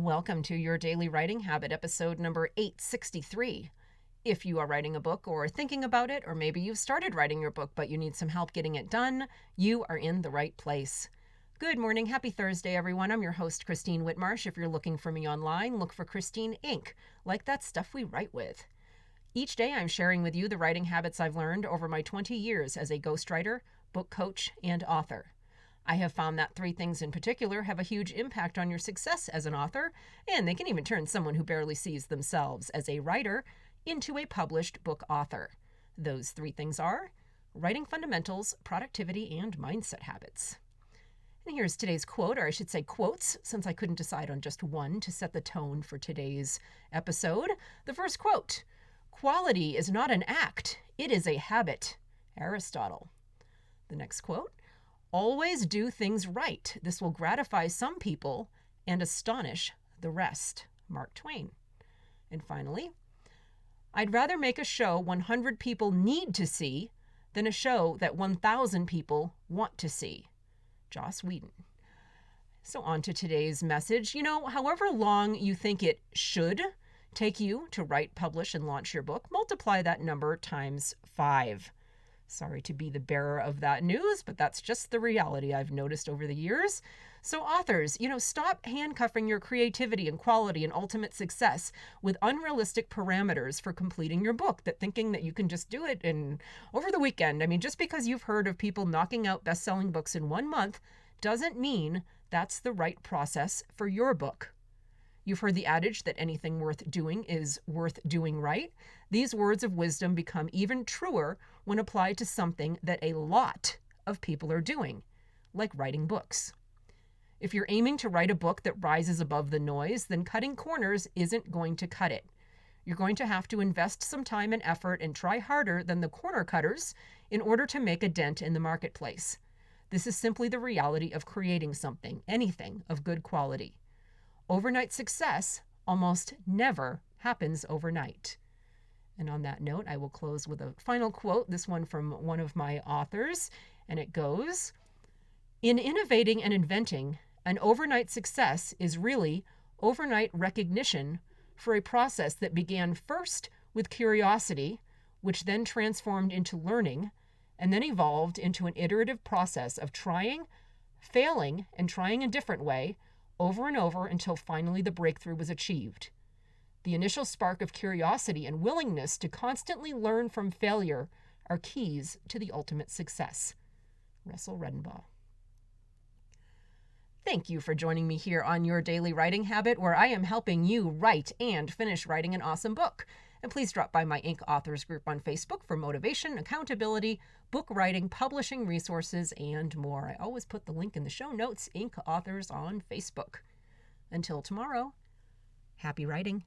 Welcome to Your Daily Writing Habit, episode number 863. If you are writing a book or thinking about it, or maybe you've started writing your book but you need some help getting it done, you are in the right place. Good morning. Happy Thursday, everyone. I'm your host, Christine Whitmarsh. If you're looking for me online, look for Christine Inc., like that stuff we write with. Each day, I'm sharing with you the writing habits I've learned over my 20 years as a ghostwriter, book coach, and author. I have found that three things in particular have a huge impact on your success as an author, and they can even turn someone who barely sees themselves as a writer into a published book author. Those three things are writing fundamentals, productivity, and mindset habits. And here's today's quote, or I should say quotes, since I couldn't decide on just one to set the tone for today's episode. The first quote, "Quality is not an act, it is a habit." Aristotle. The next quote, "Always do things right. This will gratify some people and astonish the rest." Mark Twain. And finally, "I'd rather make a show 100 people need to see than a show that 1,000 people want to see." Joss Whedon. So on to today's message. However long you think it should take you to write, publish, and launch your book, multiply that number times 5. Sorry to be the bearer of that news, but that's just the reality I've noticed over the years. So authors, stop handcuffing your creativity and quality and ultimate success with unrealistic parameters for completing your book, thinking that you can just do it over the weekend. Just because you've heard of people knocking out best-selling books in 1 month doesn't mean that's the right process for your book. You've heard the adage that anything worth doing is worth doing right. These words of wisdom become even truer when applied to something that a lot of people are doing, like writing books. If you're aiming to write a book that rises above the noise, then cutting corners isn't going to cut it. You're going to have to invest some time and effort and try harder than the corner cutters in order to make a dent in the marketplace. This is simply the reality of creating something, anything of good quality. Overnight success almost never happens overnight. And on that note, I will close with a final quote, this one from one of my authors, and it goes, "In innovating and inventing, an overnight success is really overnight recognition for a process that began first with curiosity, which then transformed into learning, and then evolved into an iterative process of trying, failing, and trying a different way, over and over until finally the breakthrough was achieved. The initial spark of curiosity and willingness to constantly learn from failure are keys to the ultimate success." Russell Redenbaugh. Thank you for joining me here on Your Daily Writing Habit, where I am helping you write and finish writing an awesome book. And please drop by my Inc. Authors group on Facebook for motivation, accountability, book writing, publishing resources, and more. I always put the link in the show notes, Inc. Authors on Facebook. Until tomorrow, happy writing.